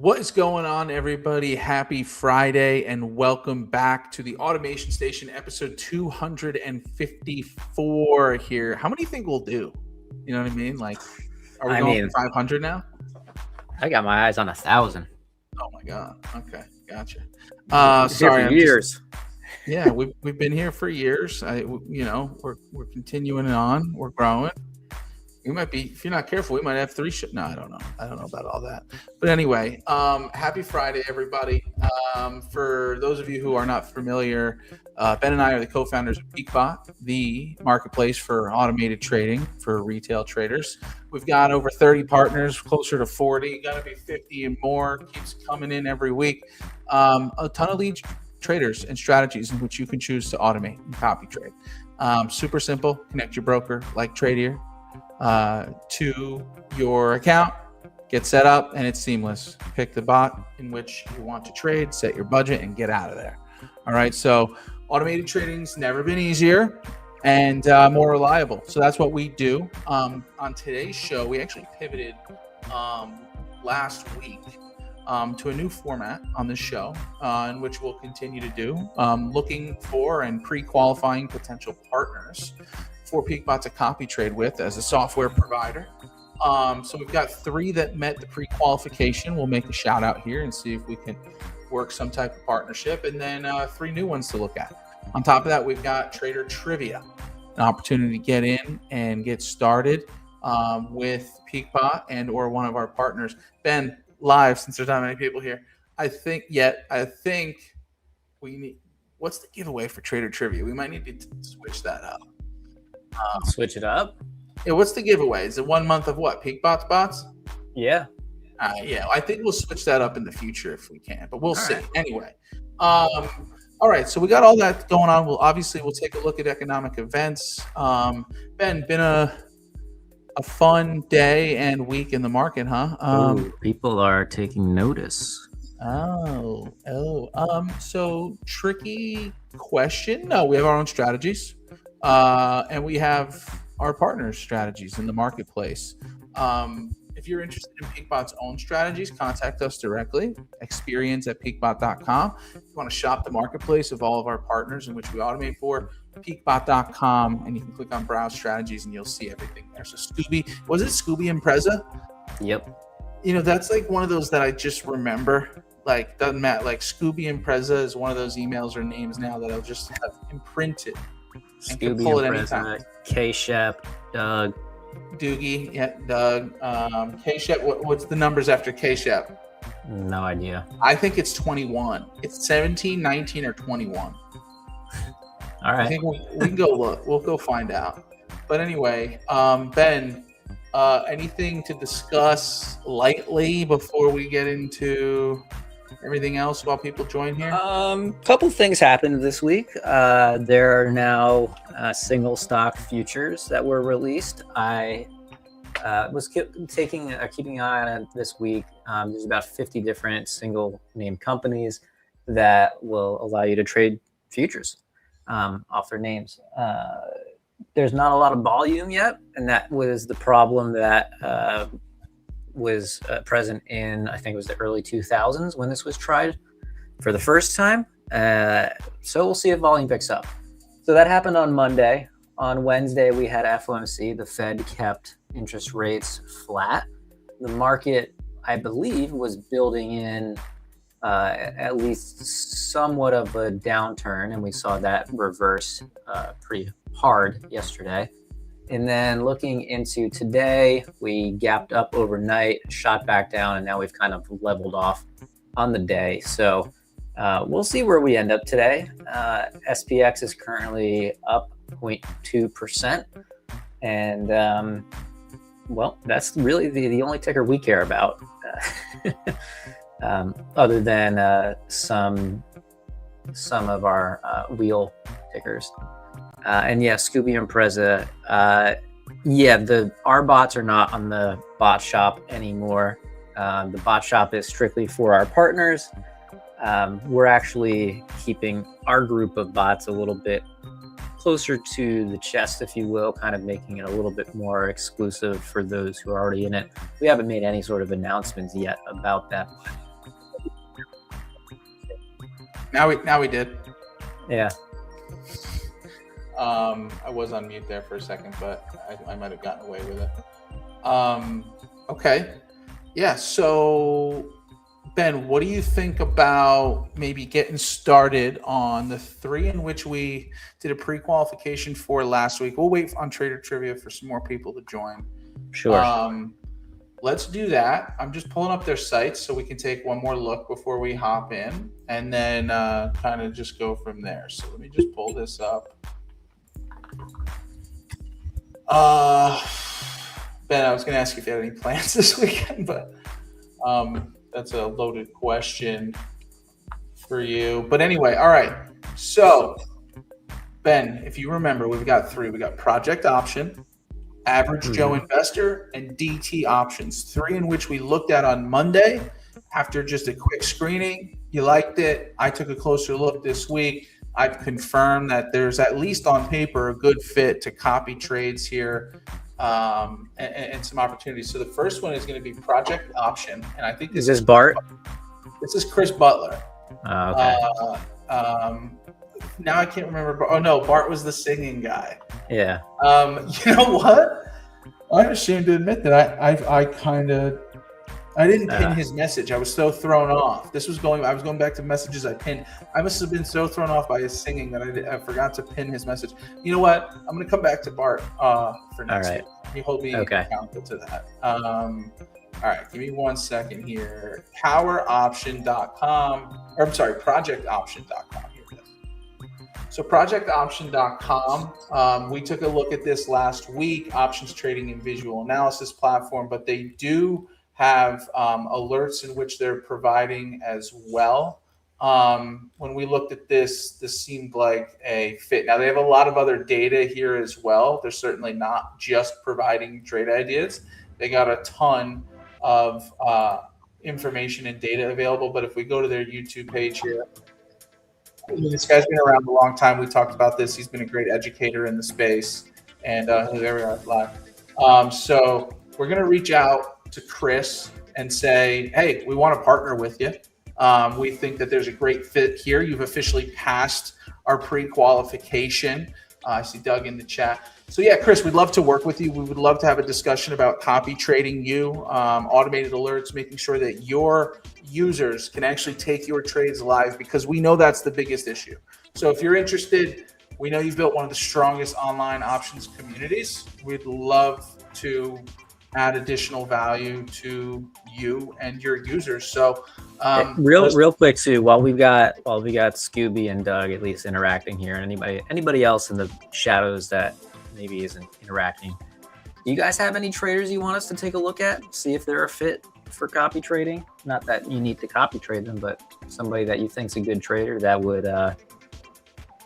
What is going on, everybody? Happy Friday and welcome back to the Automation Station, episode 254 here. How many do you think we'll do? You know what I mean? Like, are we going for 500 now? I got my eyes on 1,000. Oh my God. Okay. Gotcha. Sorry. For years. Yeah, we've been here for years. We're continuing on. We're growing. We might be, if you're not careful, we might have 3 shows. No, I don't know. I don't know about all that. But anyway, happy Friday, everybody. For those of you who are not familiar, Ben and I are the co-founders of PeakBot, the marketplace for automated trading for retail traders. We've got over 30 partners, closer to 40, got to be 50 and more, keeps coming in every week. A ton of lead traders and strategies in which you can choose to automate and copy trade. Super simple. Connect your broker like Tradier to your account, get set up, and it's seamless. Pick the bot in which you want to trade, set your budget, and get out of there. All right, so automated trading's never been easier and more reliable. So that's what we do. On today's show, we actually pivoted last week to a new format on this show, in which we'll continue to do, looking for and pre-qualifying potential partners for PeakBot to copy trade with as a software provider. So we've got 3 that met the pre-qualification. We'll make a shout out here and see if we can work some type of partnership, and then 3 new ones to look at. On top of that, we've got Trader Trivia, an opportunity to get in and get started with PeakBot and or one of our partners. Ben, live, since there's not many people here, I think we need, what's the giveaway for Trader Trivia? We might need to switch that up. Switch it up? Yeah, what's the giveaway? Is it 1 month of what? PeakBot's bots? Yeah. Yeah, I think we'll switch that up in the future if we can, but we'll see. Right. Anyway, all right, so we got all that going on. We'll take a look at economic events. Ben, been a fun day and week in the market, huh? People are taking notice. So tricky question. No, we have our own strategies. And we have our partners' strategies in the marketplace. If you're interested in PeakBot's own strategies, contact us directly, experience@peakbot.com. If you want to shop the marketplace of all of our partners in which we automate for, peakbot.com, and you can click on Browse Strategies and you'll see everything there. So was it Scooby and Preza? Yep. That's like one of those that I just remember. Like, doesn't matter. Like, Scooby and Preza is one of those emails or names now that I'll just have imprinted. Scooby and Preza, K-Shep, Doug. Doogie, yeah, Doug. K-Shep, what's the numbers after K-Shep? No idea. I think it's 21. It's 17, 19, or 21. All right. I think we can go look. We'll go find out. But anyway, Ben, anything to discuss lightly before we get into everything else while people join here? Couple things happened this week. There are now single stock futures that were released. I was keeping an eye on it this week. There's about 50 different single name companies that will allow you to trade futures off their names. There's not a lot of volume yet, and that was the problem that was present in, I think it was the early 2000s when this was tried for the first time. So we'll see if volume picks up. So that happened on Monday. On Wednesday, we had FOMC. The Fed kept interest rates flat. The market, I believe, was building in at least somewhat of a downturn, and we saw that reverse pretty hard yesterday. And then looking into today, we gapped up overnight, shot back down, and now we've kind of leveled off on the day. So we'll see where we end up today. SPX is currently up 0.2%. And, well, that's really the only ticker we care about, other than some of our wheel tickers. And yeah, Scooby and Preza. Our bots are not on the bot shop anymore. The bot shop is strictly for our partners. We're actually keeping our group of bots a little bit closer to the chest, if you will, kind of making it a little bit more exclusive for those who are already in it. We haven't made any sort of announcements yet about that. Now we did. Yeah. I was on mute there for a second, but I might have gotten away with it. Okay. Yeah. So, Ben, what do you think about maybe getting started on the 3 in which we did a pre-qualification for last week? We'll wait on Trader Trivia for some more people to join. Sure. Let's do that. I'm just pulling up their sites so we can take one more look before we hop in, and then kind of just go from there. So let me just pull this up. Ben, I was going to ask you if you had any plans this weekend, but that's a loaded question for you. But anyway, all right. So, Ben, if you remember, we've got 3. We got Project Option, Average Joe Investor, and DT Options. 3 in which we looked at on Monday after just a quick screening. You liked it. I took a closer look this week. I've confirmed that there's, at least on paper, a good fit to copy trades here and some opportunities. So the first one is going to be Project Option. And I think Is this Bart? This is Chris Butler. Okay. Now I can't remember. Oh, no, Bart was the singing guy. Yeah. You know what? I'm ashamed to admit that I didn't pin his message. I was so thrown off. I was going back to messages I pinned. I must have been so thrown off by his singing that I forgot to pin his message. You know what? I'm going to come back to Bart for next week. You hold me accountable to that. All right, give me 1 second here. PowerOption.com, or I'm sorry, ProjectOption.com. Here it is. So ProjectOption.com, we took a look at this last week, options trading and visual analysis platform, but they do have alerts in which they're providing as well. When we looked at this seemed like a fit. Now, they have a lot of other data here as well. They're certainly not just providing trade ideas. They got a ton of information and data available. But if we go to their YouTube page here, this guy's been around a long time. We talked about this. He's been a great educator in the space. And there we are live. So we're going to reach out to Chris and say, hey, we want to partner with you. We think that there's a great fit here. You've officially passed our pre-qualification. I see Doug in the chat. So yeah, Chris, we'd love to work with you. We would love to have a discussion about copy trading you, automated alerts, making sure that your users can actually take your trades live, because we know that's the biggest issue. So if you're interested, we know you've built one of the strongest online options communities. We'd love to add additional value to you and your users. So real quick too, while we got Scooby and Doug at least interacting here, and anybody else in the shadows that maybe isn't interacting, do you guys have any traders you want us to take a look at, see if they're a fit for copy trading? Not that you need to copy trade them, but somebody that you think's a good trader that would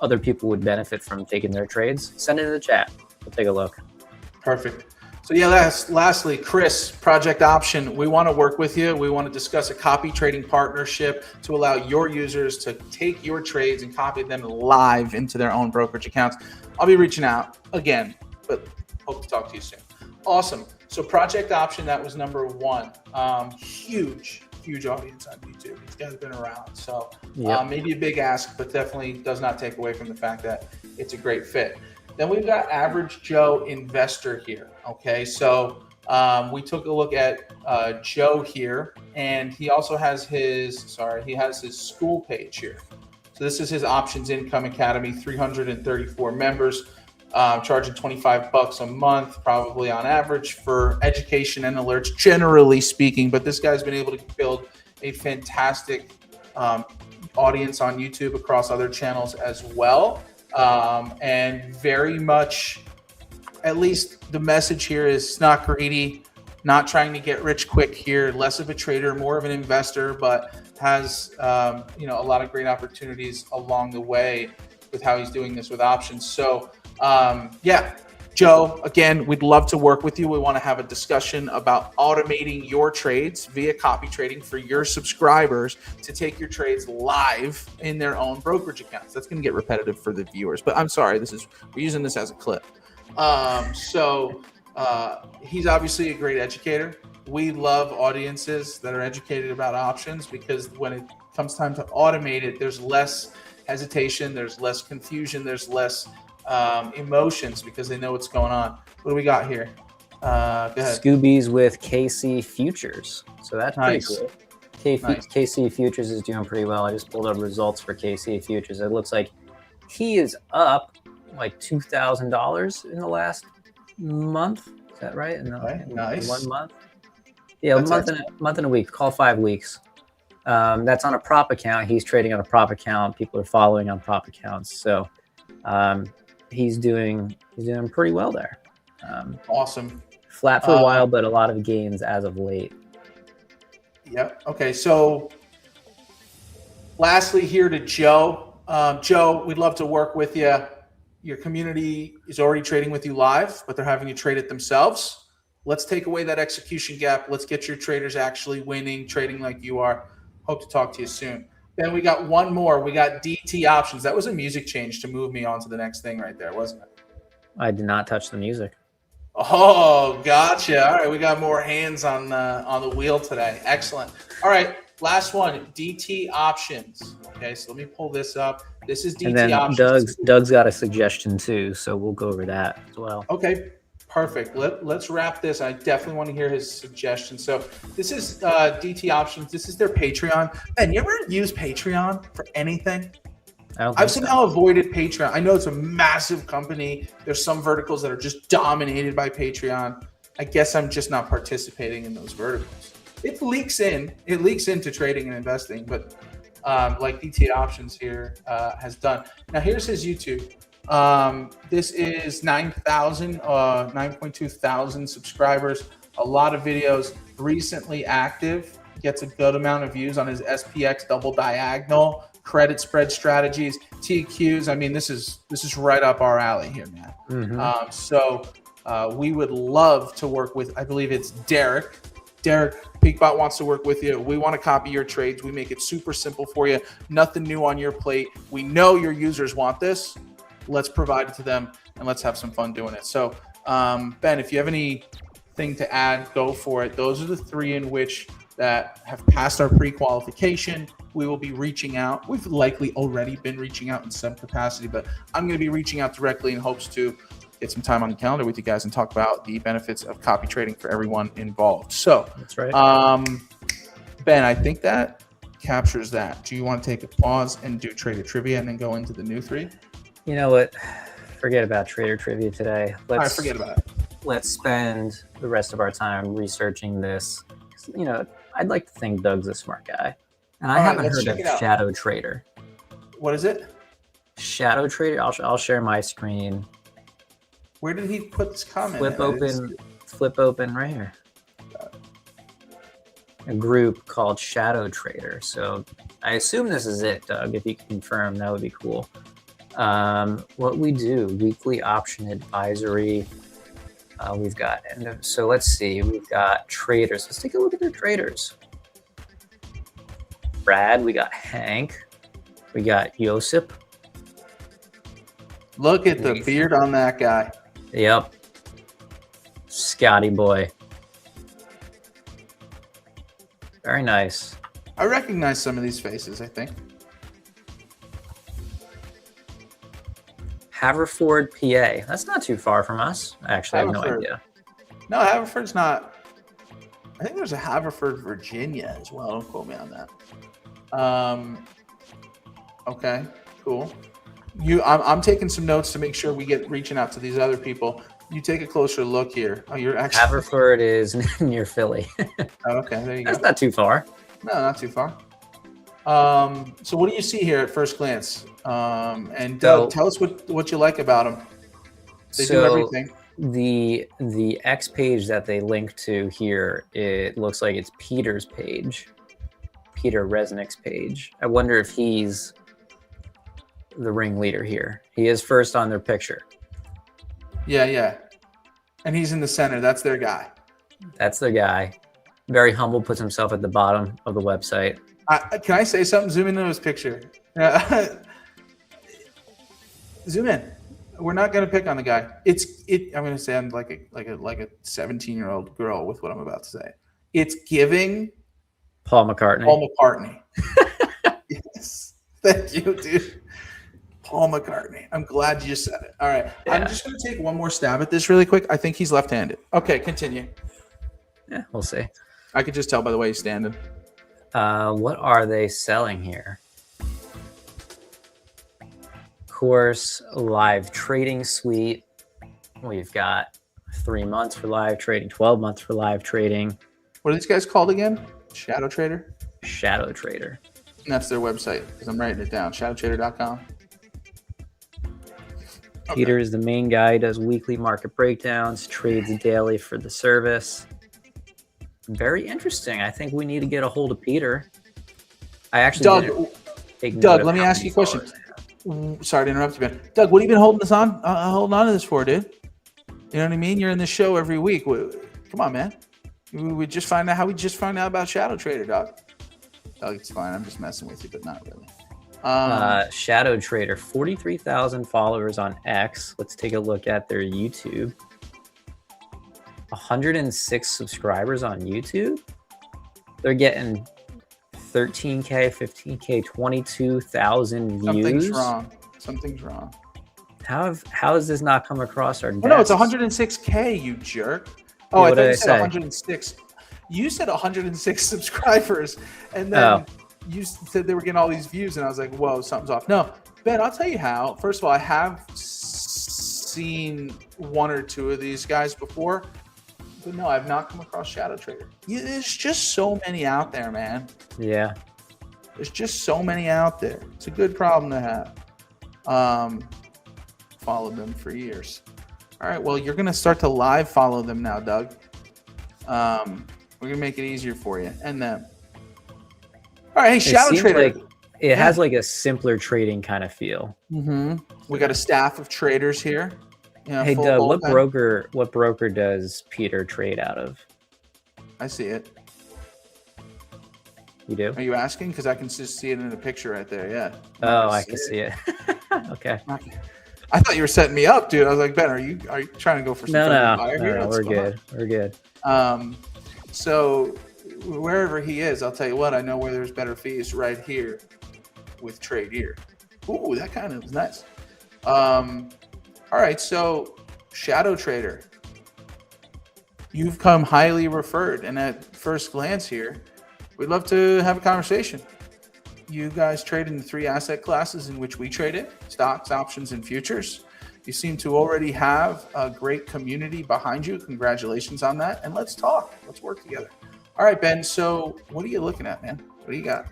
other people would benefit from taking their trades. Send it in the chat. We'll take a look. Perfect. So yeah, lastly, Chris, Project Option, we want to work with you. We want to discuss a copy trading partnership to allow your users to take your trades and copy them live into their own brokerage accounts. I'll be reaching out again, but hope to talk to you soon. Awesome. So Project Option, that was number 1. Huge audience on YouTube. These guys have been around. So maybe a big ask, but definitely does not take away from the fact that it's a great fit. Then we've got Average Joe Investor here. Okay, so we took a look at Joe here, and he also has his school page here. So this is his Options Income Academy, 334 members, charging $25 a month, probably on average, for education and alerts, generally speaking. But this guy's been able to build a fantastic audience on YouTube across other channels as well. And very much, at least the message here is not greedy, not trying to get rich quick here, less of a trader, more of an investor, but has a lot of great opportunities along the way with how he's doing this with options. So Joe, again, we'd love to work with you. We want to have a discussion about automating your trades via copy trading for your subscribers to take your trades live in their own brokerage accounts. That's going to get repetitive for the viewers, but I'm sorry, we're using this as a clip. He's obviously a great educator. We love audiences that are educated about options, because when it comes time to automate it, there's less hesitation, there's less confusion, there's less emotions because they know what's going on. What do we got here? Go ahead. Scoobies with KC Futures. So that's Nice. pretty cool. Nice. KC Futures is doing pretty well. I just pulled up results for KC Futures. It looks like he is up like $2,000 in the last month. Is that right? Nice. 1 month. Yeah, month and a week. Call 5 weeks. That's on a prop account. He's trading on a prop account. People are following on prop accounts. So he's doing pretty well there. Awesome. Flat for a while, but a lot of gains as of late. Yep. Okay. So lastly here to Joe. Joe, we'd love to work with you. Your community is already trading with you live, but they're having you trade it themselves. Let's take away that execution gap. Let's get your traders actually winning, trading like you are. Hope to talk to you soon. Then we got one more. We got DT options. That was a music change to move me on to the next thing right there, wasn't it? I did not touch the music. Oh, gotcha. All right, we got more hands on the wheel today. Excellent. All right, last one, DT options. Okay, so let me pull this up. This is DT and then options. Doug's got a suggestion too, so we'll go over that as well. Okay, perfect. Let's wrap this. I definitely want to hear his suggestion. So this is DT options. This is their Patreon. Ben, you ever use Patreon for anything? I've somehow avoided Patreon. I know it's a massive company. There's some verticals that are just dominated by Patreon. I guess I'm just not participating in those verticals. It leaks into trading and investing, but like DT options here has done. Now here's his YouTube. This is 9.2 thousand subscribers. A lot of videos. Recently active. Gets a good amount of views on his SPX double diagonal. Credit spread strategies, TQs. I mean, this is right up our alley here, man. Mm-hmm. So we would love to work with, I believe it's Derek. Derek, PeakBot wants to work with you. We want to copy your trades. We make it super simple for you. Nothing new on your plate. We know your users want this. Let's provide it to them, and let's have some fun doing it. So, Ben, if you have anything to add, go for it. Those are the three in which that have passed our pre-qualification. We will be reaching out. We've likely already been reaching out in some capacity, but I'm going to be reaching out directly in hopes to get some time on the calendar with you guys and talk about the benefits of copy trading for everyone involved. So that's right. Ben, I think that captures that. Do you want to take a pause and do trader trivia and then go into the new three? You know what? Forget about trader trivia today. All right, forget about it. Let's spend the rest of our time researching this. You know, I'd like to think Doug's a smart guy. And I haven't heard of Shadow Trader. What is it? Shadow Trader? I'll share my screen. Where did he put this comment? Flip open right here. A group called Shadow Trader. So I assume this is it, Doug. If you can confirm, that would be cool. What we do, weekly option advisory. We've got, so let's see, we've got traders. Let's take a look at their traders. Brad, we got Hank, we got Josip. Look at the beard on that guy. Yep. Scotty boy. Very nice. I recognize some of these faces, I think. Haverford, PA. That's not too far from us. Actually, I have no idea. No, Haverford's not. I think there's a Haverford, Virginia as well. Don't quote me on that. Okay, cool. I'm taking some notes to make sure we get reaching out to these other people. You take a closer look here. Oh, you're actually Haverford is near Philly. Oh, okay, there you go. That's not too far. No, not too far. So what do you see here at first glance? And Doug, tell us what you like about them. They do everything. The X page that they link to here, it looks like it's Peter's page, Peter Resnick's page. I wonder if he's the ringleader here. He is first on their picture. Yeah. And he's in the center. That's their guy. That's the guy. Very humble, puts himself at the bottom of the website. Can I say something? Zoom into his picture. Zoom in. We're not going to pick on the guy. I'm going to sound like a 17-year-old girl with what I'm about to say. It's giving Paul McCartney. Thank you, dude. Paul McCartney. I'm glad you said it. All right. Yeah. I'm just going to take one more stab at this really quick. I think he's left-handed. Okay, continue. Yeah, we'll see. I could just tell by the way he's standing. What are they selling here? Course live trading suite. We've got 3 months for live trading, 12 months for live trading. What are these guys called again? Shadow Trader? Shadow Trader. And that's their website because I'm writing it down. Shadowtrader.com. Peter is the main guy. He does weekly market breakdowns, trades daily for the service. Very interesting. I think we need to get a hold of Peter. I actually Doug, let me ask you a question. Sorry to interrupt you, Ben. Doug, what have you been holding on to this for, dude? You know what I mean? You're in this show every week. Come on, man. We just find out how we just found out about Shadow Trader, Doug. Doug, it's fine. I'm just messing with you, but not really. Shadow Trader, 43,000 followers on X. Let's take a look at their YouTube. 106 subscribers on YouTube. They're getting 13K, 15K, 22,000 views. Something's wrong. How has this not come across our desk? Oh, no, it's 106K, you jerk. Oh, I thought you said 106. You said 106 subscribers, and then you said they were getting all these views, and I was like, whoa, something's off. No, Ben, I'll tell you how. First of all, I have seen one or two of these guys before, but no, I've not come across Shadow Trader. There's just so many out there, man. Yeah. There's just so many out there. It's a good problem to have. Followed them for years. All right, well, you're going to start to live follow them now, Doug. We're going to make it easier for you and them. All right, hey, Shadow Trader. It has like a simpler trading kind of feel. Mm-hmm. We got a staff of traders here. Hey, Doug, what broker does Peter trade out of? I see it. You do? Are you asking? Because I can just see it in the picture right there. Yeah. Oh, I can see it. Okay. I thought you were setting me up, dude. I was like, Ben, are you trying to go for some fire here? No, we're good. We're good. So wherever he is, I'll tell you what, I know where there's better fees right here with Tradier. Ooh, that kind of is nice. All right, so Shadow Trader, you've come highly referred, and at first glance here, we'd love to have a conversation. You guys trade in the 3 asset classes in which we trade in: stocks, options, and futures. You seem to already have a great community behind you. Congratulations on that. And let's talk. Let's work together. All right, Ben. So what are you looking at, man? What do you got?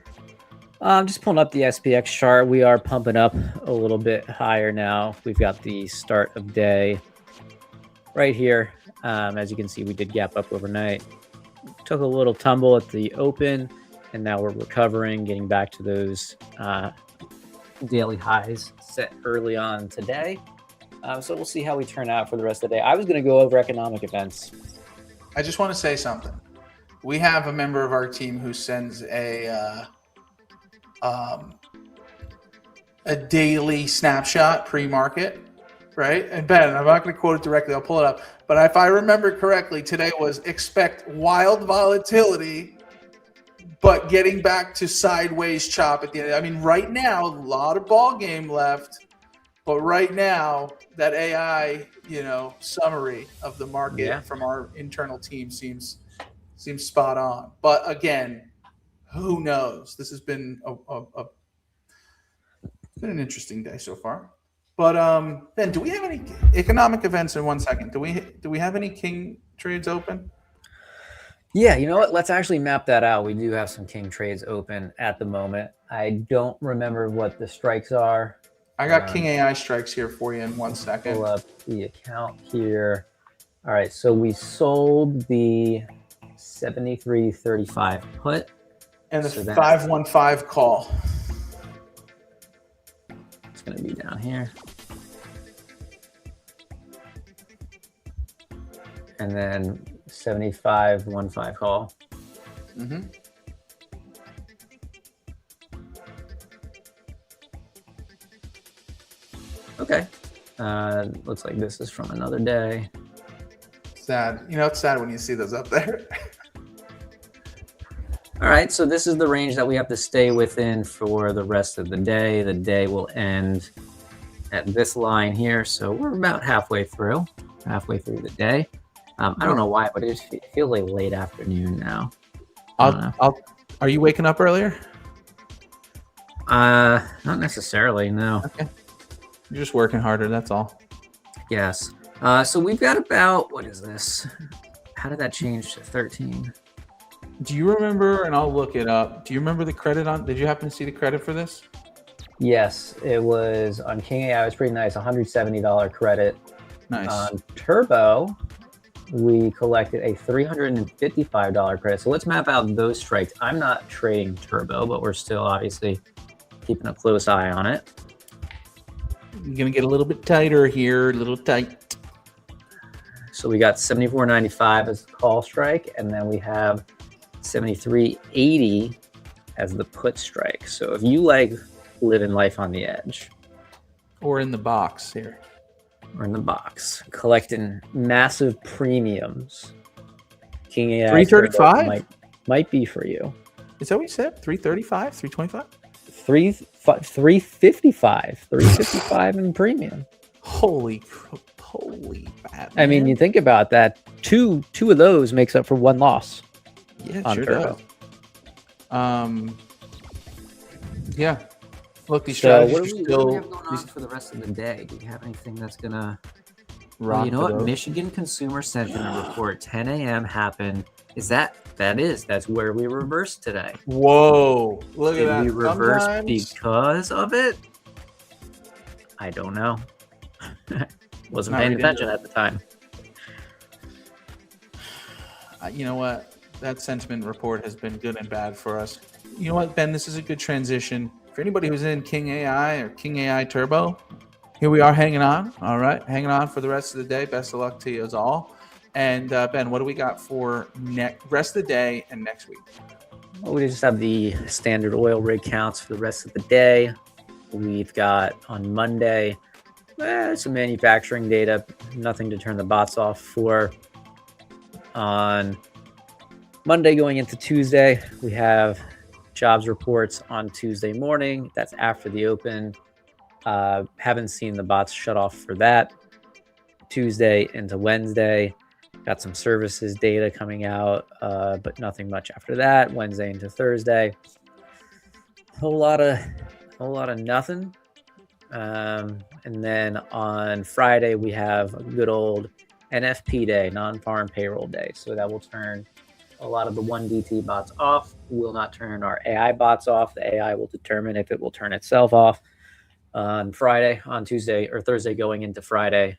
I'm just pulling up the SPX chart. We are pumping up a little bit higher now. We've got the start of day right here. As you can see, we did gap up overnight. Took a little tumble at the open, and now we're recovering, getting back to those daily highs set early on today. So we'll see how we turn out for the rest of the day. I was going to go over economic events. I just want to say something. We have a member of our team who sends a daily snapshot pre-market, right? And Ben, I'm not going to quote it directly. I'll pull it up. But if I remember correctly, today was expect wild volatility, but getting back to sideways chop at the end. I mean, right now, a lot of ball game left. But right now, that AI, summary of the market from our internal team seems spot on. But again, who knows? This has been an interesting day so far. But Ben, do we have any economic events in 1 second? Do we have any king trades open? Yeah, you know what? Let's actually map that out. We do have some king trades open at the moment. I don't remember what the strikes are. I got King AI strikes here for you in 1 second. Pull up the account here. All right, so we sold the 73.35 put. And the 515 call. It's going to be down here. And then 75.15 call. Mm-hmm. Okay. Looks like this is from another day. Sad. It's sad when you see those up there. All right, so this is the range that we have to stay within for the rest of the day. The day will end at this line here, so we're about halfway through the day. I don't know why, but it just feels like late afternoon now. Are you waking up earlier? Not necessarily, no. Okay. You're just working harder, that's all. Yes. So we've got about, what is this? How did that change to 13? Do you remember, and I'll look it up, do you remember the credit on, did you happen to see the credit for this? Yes, it was on King AI. It was pretty nice, $170 credit. Nice. On Turbo, we collected a $355 credit. So let's map out those strikes. I'm not trading Turbo, but we're still obviously keeping a close eye on it. You're going to get a little bit tighter here, a little tight. So we got 74.95 as the call strike, and then we have 73.80 as the put strike. So if you like living life on the edge, or in the box here, or in the box, collecting massive premiums, King AI 335 might be for you. Is that what you said? 335, 325, 355 in premium. Holy bad. I mean, you think about that. Two of those makes up for one loss. Yeah, it sure does. Yeah. Look, these strategies are still. What do we have going on for the rest of the day? Do you have anything that's gonna? Rock you know what? Michigan Consumer Sentiment Report, 10 a.m. happened. That's where we reversed today. Whoa! Look at that. Did we reverse because of it? I don't know. Wasn't paying attention at the time. You know what? That sentiment report has been good and bad for us. You know what, Ben? This is a good transition. For anybody who's in King AI or King AI Turbo, here we are hanging on. All right, hanging on for the rest of the day. Best of luck to you all. And Ben, what do we got for rest of the day and next week? Well, we just have the standard oil rig counts for the rest of the day. We've got on Monday some manufacturing data, nothing to turn the bots off for. On Monday going into Tuesday, we have jobs reports on Tuesday morning. That's after the open. Haven't seen the bots shut off for that. Tuesday into Wednesday, got some services data coming out, but nothing much after that. Wednesday into Thursday, whole lot of nothing. And then on Friday, we have a good old NFP day, non-farm payroll day. So that will turn a lot of the 1DT bots off. Will not turn our AI bots off. The AI will determine if it will turn itself off on Friday, on Tuesday or Thursday going into Friday.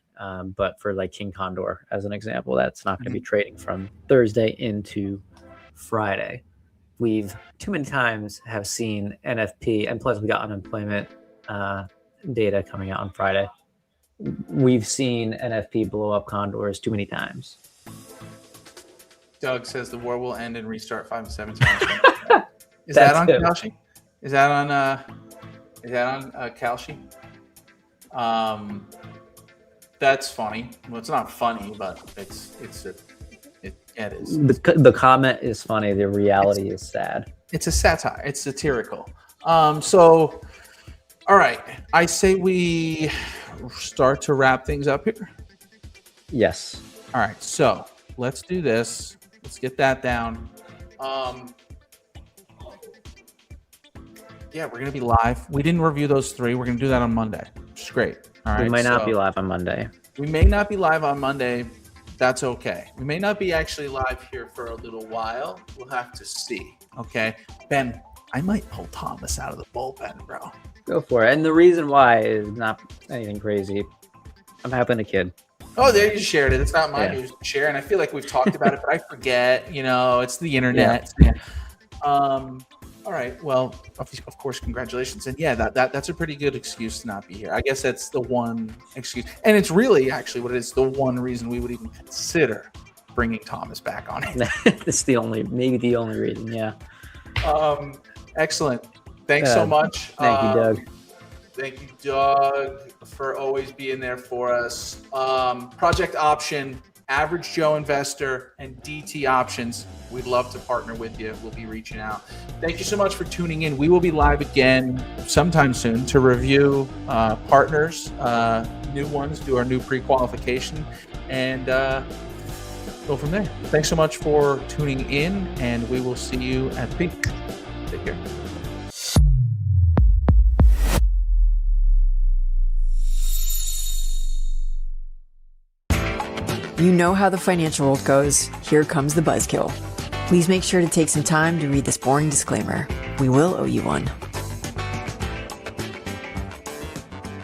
But for like King Condor, as an example, that's not going to be trading from Thursday into Friday. We've too many times have seen NFP, and plus we got unemployment data coming out on Friday. We've seen NFP blow up condors too many times. Doug says the war will end and restart 5 and 7 times. Is that on Kalshi? Is that on Kalshi? That's funny. Well, it's not funny, but it is. The comment is funny. The reality is sad. It's a satire. It's satirical. So, all right. I say we start to wrap things up here. Yes. All right. So let's do this. Let's get that down. Yeah, we're going to be live. We didn't review those three. We're going to do that on Monday, which is great. All right. We might not be live on Monday. We may not be live on Monday. That's okay. We may not be actually live here for a little while. We'll have to see. Okay. Ben, I might pull Thomas out of the bullpen, bro. Go for it. And the reason why is not anything crazy. I'm having a kid. Oh, there you shared it. It's not my news to share. And I feel like we've talked about it, but I forget. You know, it's the internet. Yeah. All right. Well, of course, congratulations. And yeah, that's a pretty good excuse to not be here. I guess that's the one excuse. And it's really actually what it is, the one reason we would even consider bringing Thomas back on it. It's maybe the only reason. Yeah. Excellent. Thanks so much. Thank you, Doug. Thank you, Doug, for always being there for us. Project Option, Average Joe Investor and DT Options. We'd love to partner with you. We'll be reaching out. Thank you so much for tuning in. We will be live again sometime soon to review partners, new ones, do our new pre-qualification, and go from there. Thanks so much for tuning in, and we will see you at Peak. Take care. You know how the financial world goes. Here comes the buzzkill. Please make sure to take some time to read this boring disclaimer. We will owe you one.